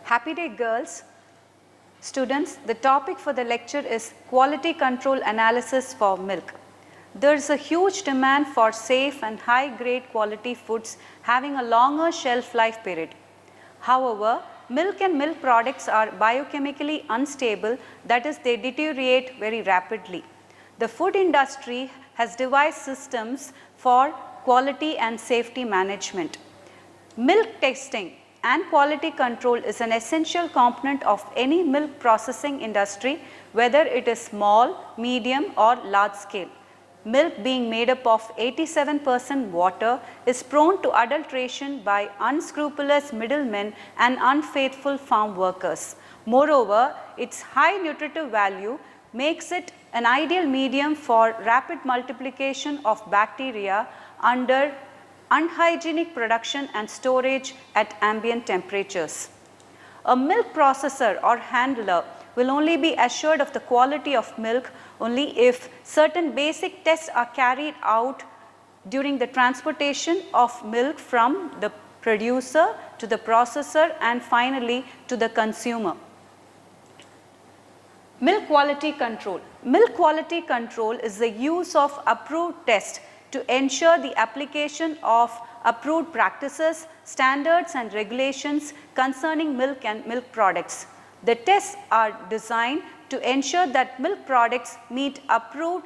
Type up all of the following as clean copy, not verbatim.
Happy day, girls. Students, the topic for the lecture is quality control analysis for milk. There is a huge demand for safe and high-grade quality foods having a longer shelf life period. However, milk and milk products are biochemically unstable, that is, they deteriorate very rapidly. The food industry has devised systems for quality and safety management. Milk testing and quality control is an essential component of any milk processing industry, whether it is small, medium or large scale. Milk, being made up of 87% water, is prone to adulteration by unscrupulous middlemen and unfaithful farm workers. Moreover, its high nutritive value makes it an ideal medium for rapid multiplication of bacteria under unhygienic production and storage at ambient temperatures. A milk processor or handler will only be assured of the quality of milk only if certain basic tests are carried out during the transportation of milk from the producer to the processor and finally to the consumer. Milk quality control. Milk quality control is the use of approved tests to ensure the application of approved practices, standards and regulations concerning milk and milk products. The tests are designed to ensure that milk products meet approved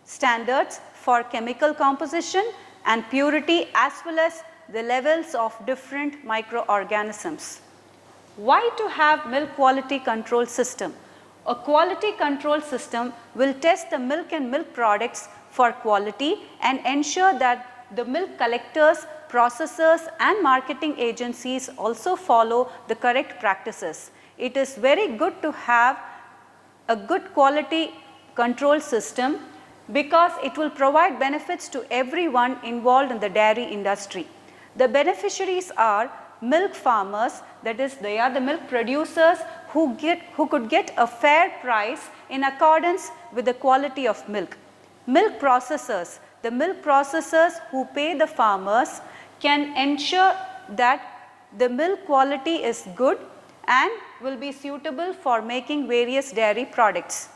standards for chemical composition and purity as well as the levels of different microorganisms. Why to have milk quality control system? A quality control system will test the milk and milk products for quality and ensure that the milk collectors, processors and marketing agencies also follow the correct practices. It is very good to have a good quality control system because it will provide benefits to everyone involved in the dairy industry. The beneficiaries are milk farmers, that is, they are the milk producers who could get a fair price in accordance with the quality of milk. Milk processors, the milk processors who pay the farmers can ensure that the milk quality is good and will be suitable for making various dairy products.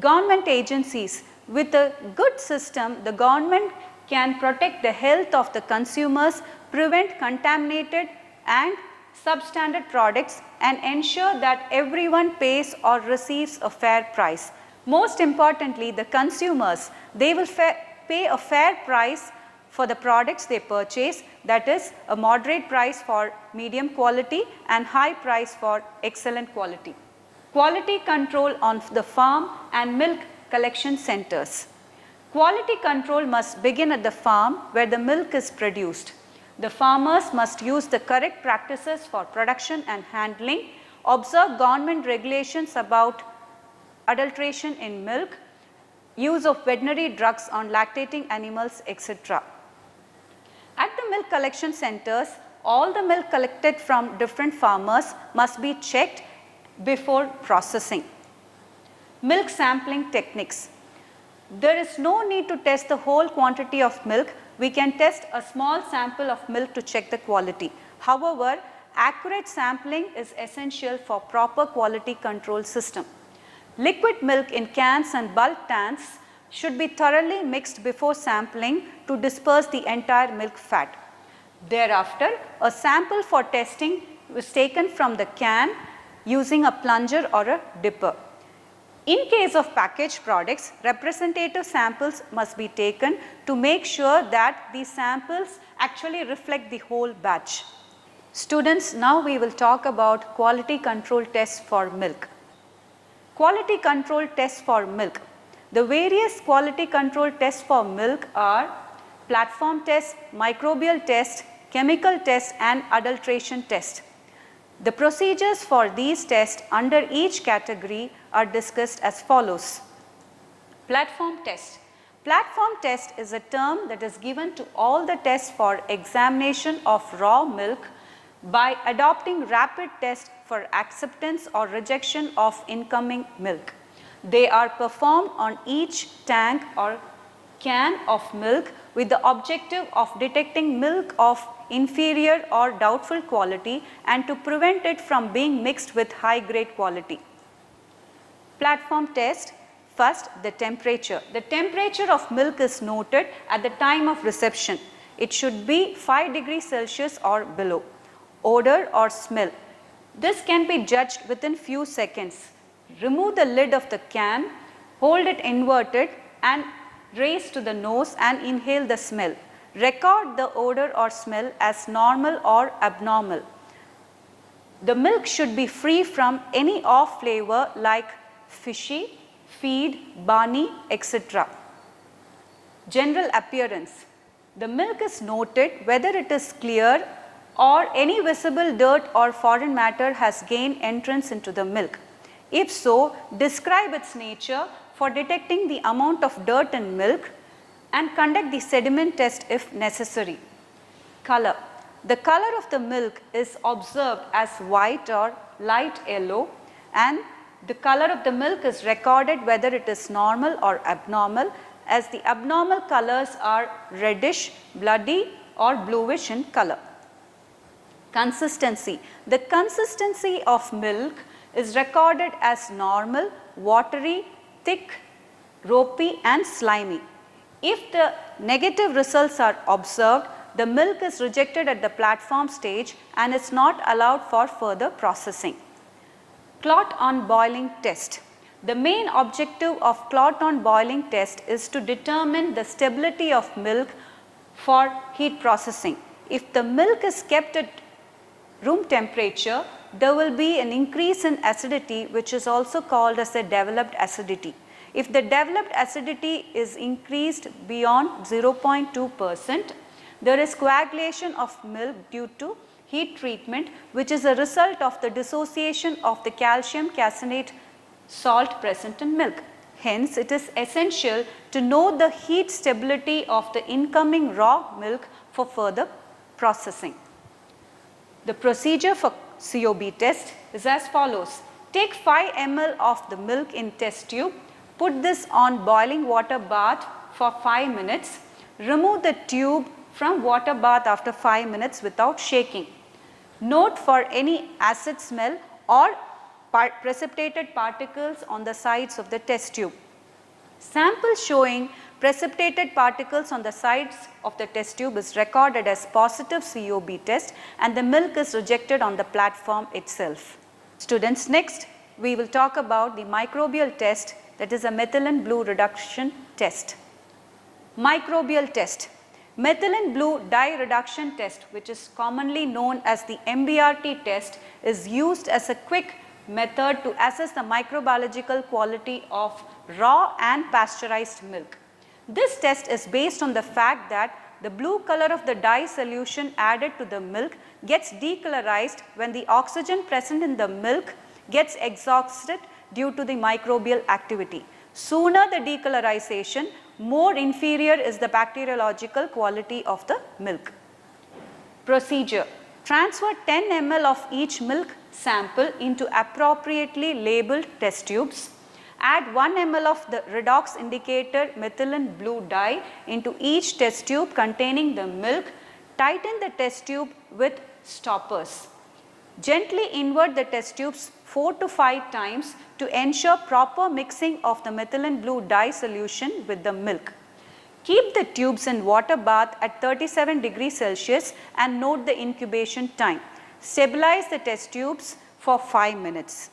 Government agencies, with a good system, the government can protect the health of the consumers, prevent contaminated and substandard products and ensure that everyone pays or receives a fair price. Most importantly, the consumers, they will pay a fair price for the products they purchase, that is a moderate price for medium quality and high price for excellent quality. Quality control on the farm and milk collection centers. Quality control must begin at the farm where the milk is produced. The farmers must use the correct practices for production and handling, observe government regulations about adulteration in milk, use of veterinary drugs on lactating animals, etc. At the milk collection centers, all the milk collected from different farmers must be checked before processing. Milk sampling techniques. There is no need to test the whole quantity of milk. We can test a small sample of milk to check the quality. However, accurate sampling is essential for proper quality control system. Liquid milk in cans and bulk tanks should be thoroughly mixed before sampling to disperse the entire milk fat. Thereafter, a sample for testing was taken from the can using a plunger or a dipper. In case of packaged products, representative samples must be taken to make sure that these samples actually reflect the whole batch. Students, now we will talk about quality control tests for milk. Quality control tests for milk. The various quality control tests for milk are platform test, microbial test, chemical test and adulteration test. The procedures for these tests under each category are discussed as follows. Platform test. Platform test is a term that is given to all the tests for examination of raw milk by adopting rapid tests for acceptance or rejection of incoming milk. They are performed on each tank or can of milk with the objective of detecting milk of inferior or doubtful quality and to prevent it from being mixed with high grade quality. Platform test. First, the temperature. The temperature of milk is noted at the time of reception. It should be 5 degrees Celsius or below. Odor or smell. This can be judged within few seconds. Remove the lid of the can, hold it inverted and raise to the nose and inhale the smell. Record the odor or smell as normal or abnormal. The milk should be free from any off flavor like fishy, feed, barney, etc. General appearance. The milk is noted whether it is clear or any visible dirt or foreign matter has gained entrance into the milk. If so, describe its nature for detecting the amount of dirt in milk and conduct the sediment test if necessary. Color. The color of the milk is observed as white or light yellow, and the color of the milk is recorded whether it is normal or abnormal, as the abnormal colors are reddish, bloody or bluish in color. Consistency. The consistency of milk is recorded as normal, watery, thick, ropey and slimy. If the negative results are observed, the milk is rejected at the platform stage and is not allowed for further processing. Clot on boiling test. The main objective of clot on boiling test is to determine the stability of milk for heat processing. If the milk is kept at room temperature, there will be an increase in acidity, which is also called as a developed acidity. If the developed acidity is increased beyond 0.2%, there is coagulation of milk due to heat treatment, which is a result of the dissociation of the calcium caseinate salt present in milk. Hence, it is essential to know the heat stability of the incoming raw milk for further processing. The procedure for COB test is as follows. Take 5 ml of the milk in test tube, put this on boiling water bath for 5 minutes, remove the tube from water bath after 5 minutes without shaking. Note for any acid smell or precipitated particles on the sides of the test tube. Sample showing precipitated particles on the sides of the test tube is recorded as positive COB test and the milk is rejected on the platform itself. Students, next we will talk about the microbial test, that is a methylene blue reduction test. Microbial test. Methylene blue dye reduction test, which is commonly known as the MBRT test, is used as a quick method to assess the microbiological quality of raw and pasteurized milk. This test is based on the fact that the blue color of the dye solution added to the milk gets decolorized when the oxygen present in the milk gets exhausted due to the microbial activity. Sooner the decolorization, more inferior is the bacteriological quality of the milk. Procedure. Transfer 10 ml of each milk sample into appropriately labeled test tubes. Add 1 ml of the redox indicator methylene blue dye into each test tube containing the milk. Tighten the test tube with stoppers. Gently invert the test tubes 4 to 5 times to ensure proper mixing of the methylene blue dye solution with the milk. Keep the tubes in water bath at 37 degrees Celsius and note the incubation time. Stabilize the test tubes for 5 minutes.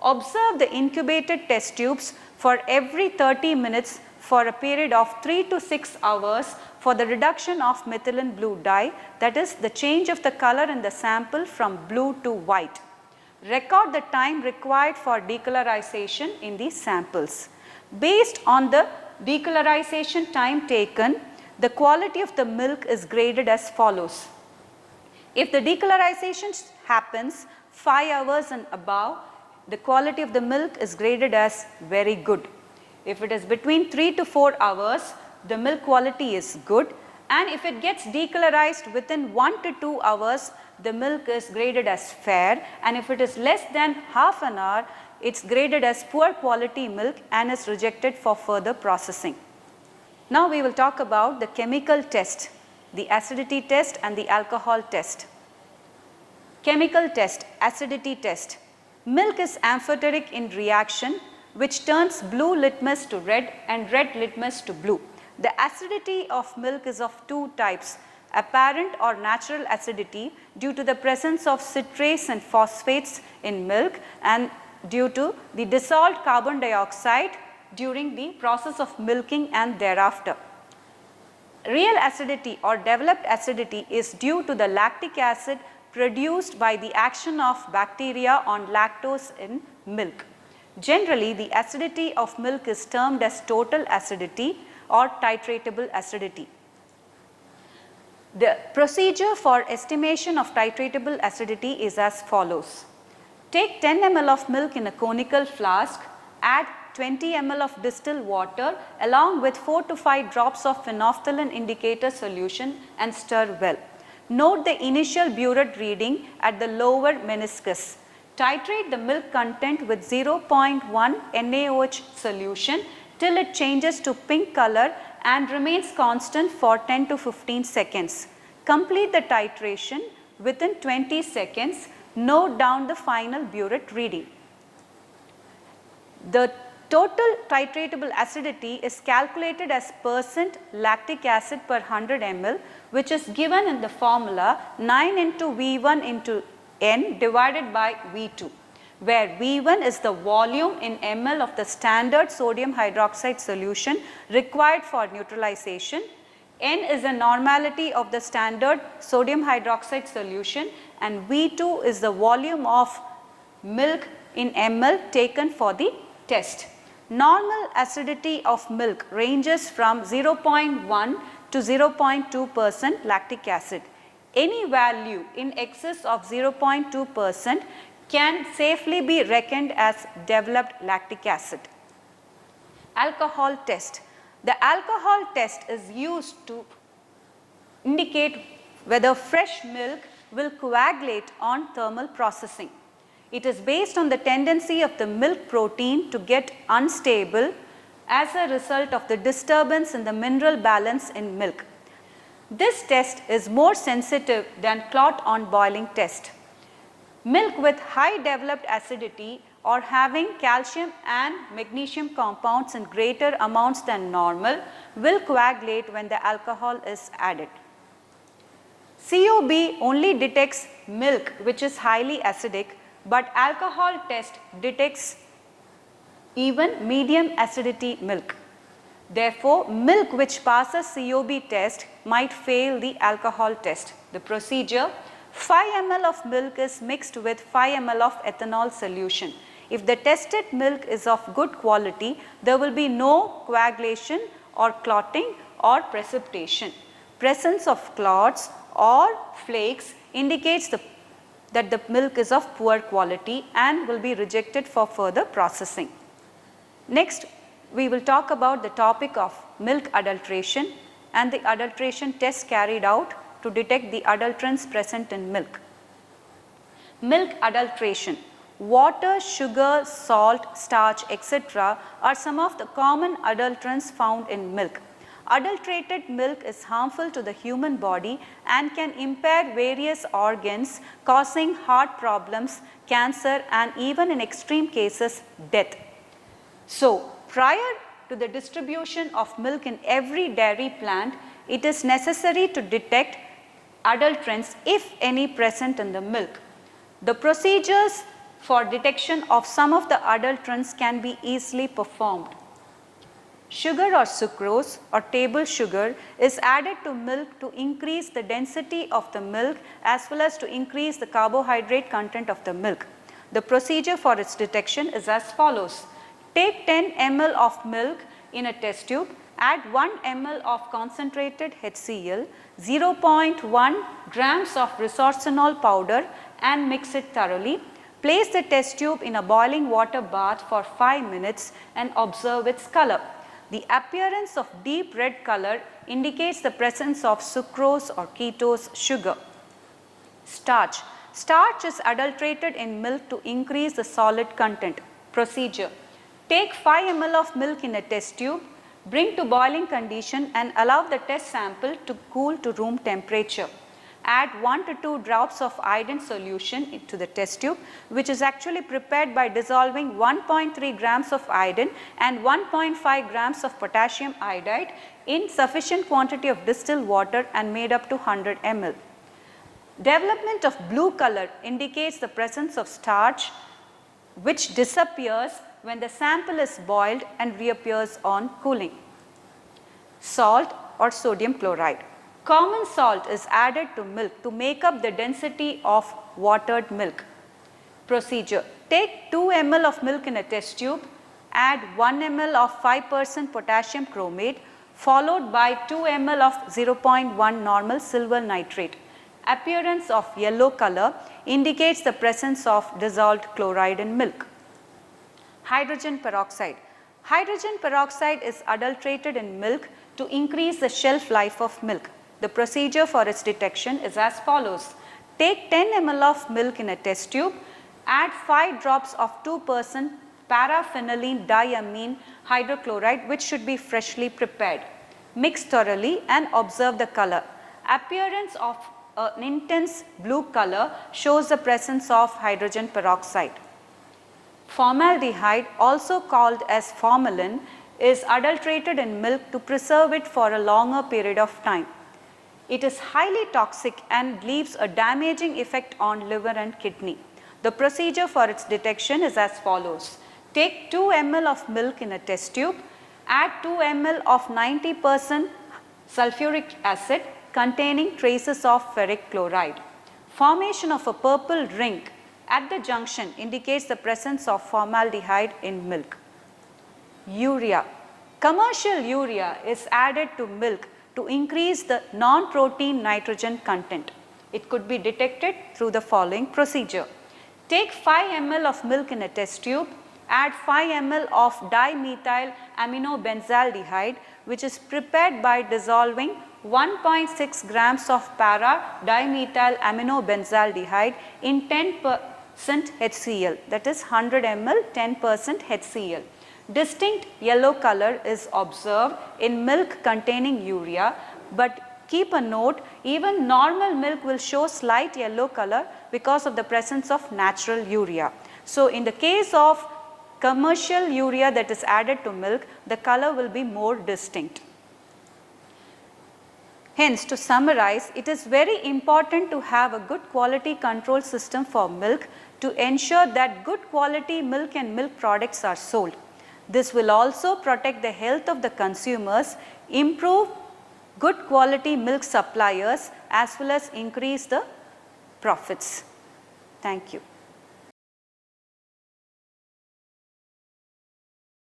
Observe the incubated test tubes for every 30 minutes for a period of 3 to 6 hours for the reduction of methylene blue dye, that is the change of the color in the sample from blue to white. Record the time required for decolorization in these samples. Based on the decolorization time taken, the quality of the milk is graded as follows. If the decolorization happens 5 hours and above, the quality of the milk is graded as very good. If it is between 3 to 4 hours, the milk quality is good, and if it gets decolorized within 1 to 2 hours, the milk is graded as fair, and if it is less than half an hour, it's graded as poor quality milk and is rejected for further processing. Now we will talk about the chemical test. the acidity test and the alcohol test. Chemical test, acidity test. Milk is amphoteric in reaction which turns blue litmus to red and red litmus to blue. The acidity of milk is of two types, apparent or natural acidity due to the presence of citrates and phosphates in milk and due to the dissolved carbon dioxide during the process of milking and thereafter. Real acidity or developed acidity is due to the lactic acid produced by the action of bacteria on lactose in milk. Generally, the acidity of milk is termed as total acidity or titratable acidity. The procedure for estimation of titratable acidity is as follows. Take 10 ml of milk in a conical flask, add 20 ml of distilled water along with 4 to 5 drops of phenolphthalein indicator solution and stir well. Note the initial burette reading at the lower meniscus. Titrate the milk content with 0.1 NaOH solution till it changes to pink color and remains constant for 10 to 15 seconds. Complete the titration within 20 seconds. Note down the final burette reading. The total titratable acidity is calculated as percent lactic acid per 100 ml, which is given in the formula 9 into V1 into N divided by V2, where V1 is the volume in ml of the standard sodium hydroxide solution required for neutralization, N is the normality of the standard sodium hydroxide solution, and V2 is the volume of milk in ml taken for the test. Normal acidity of milk ranges from 0.1 to 0.2% lactic acid. Any value in excess of 0.2% can safely be reckoned as developed lactic acid. Alcohol test. The alcohol test is used to indicate whether fresh milk will coagulate on thermal processing. It is based on the tendency of the milk protein to get unstable as a result of the disturbance in the mineral balance in milk. This test is more sensitive than clot on boiling test. Milk with high developed acidity or having calcium and magnesium compounds in greater amounts than normal will coagulate when the alcohol is added. COB only detects milk which is highly acidic, but alcohol test detects even medium acidity milk. Therefore, milk which passes COB test might fail the alcohol test. The procedure: 5 ml of milk is mixed with 5 ml of ethanol solution. If the tested milk is of good quality, there will be no coagulation or clotting or precipitation. Presence of clots or flakes indicates that the milk is of poor quality and will be rejected for further processing. Next, we will talk about the topic of milk adulteration and the adulteration test carried out to detect the adulterants present in milk. Milk adulteration. Water, sugar, salt, starch, etc. are some of the common adulterants found in milk. Adulterated milk is harmful to the human body and can impair various organs, causing heart problems, cancer, and even in extreme cases, death. So, prior to the distribution of milk in every dairy plant, it is necessary to detect adulterants, if any, present in the milk. The procedures for detection of some of the adulterants can be easily performed. Sugar or sucrose or table sugar is added to milk to increase the density of the milk as well as to increase the carbohydrate content of the milk. The procedure for its detection is as follows. Take 10 ml of milk in a test tube, add 1 ml of concentrated HCl, 0.1 grams of resorcinol powder and mix it thoroughly. Place the test tube in a boiling water bath for 5 minutes and observe its color. The appearance of deep red color indicates the presence of sucrose or ketose sugar. Starch. Starch is adulterated in milk to increase the solid content. Procedure. Take 5 ml of milk in a test tube, Bring to boiling condition and allow the test sample to cool to room temperature. Add 1 to 2 drops of iodine solution into the test tube, which is actually prepared by dissolving 1.3 grams of iodine and 1.5 grams of potassium iodide in sufficient quantity of distilled water and made up to 100 ml. Development of blue color indicates the presence of starch, which disappears when the sample is boiled and reappears on cooling. Salt or sodium chloride. Common salt is added to milk to make up the density of watered milk. Procedure. Take 2 ml of milk in a test tube, add 1 ml of 5% potassium chromate followed by 2 ml of 0.1 normal silver nitrate. Appearance of yellow color indicates the presence of dissolved chloride in milk. Hydrogen peroxide. Hydrogen peroxide is adulterated in milk to increase the shelf life of milk. The procedure for its detection is as follows. Take 10 ml of milk in a test tube, add 5 drops of 2% paraphenylene diamine hydrochloride, which should be freshly prepared. Mix thoroughly and observe the color. Appearance of an intense blue color shows the presence of hydrogen peroxide. Formaldehyde, also called as formalin, is adulterated in milk to preserve it for a longer period of time. It is highly toxic and leaves a damaging effect on liver and kidney. The procedure for its detection is as follows. Take 2 ml of milk in a test tube, add 2 ml of 90% sulfuric acid containing traces of ferric chloride. Formation of a purple ring at the junction indicates the presence of formaldehyde in milk. Urea. Commercial urea is added to milk to increase the non-protein nitrogen content. It could be detected through the following procedure. Take 5 ml of milk in a test tube, add 5 ml of dimethyl aminobenzaldehyde, which is prepared by dissolving 1.6 grams of para-dimethyl aminobenzaldehyde in 10% HCl, that is 100 ml 10% HCl. Distinct yellow color is observed in milk containing urea, but keep a note, even normal milk will show slight yellow color because of the presence of natural urea. So in the case of commercial urea that is added to milk, the color will be more distinct. Hence, to summarize, it is very important to have a good quality control system for milk to ensure that good quality milk and milk products are sold. This will also protect the health of the consumers, improve good quality milk suppliers, as well as increase the profits. Thank you.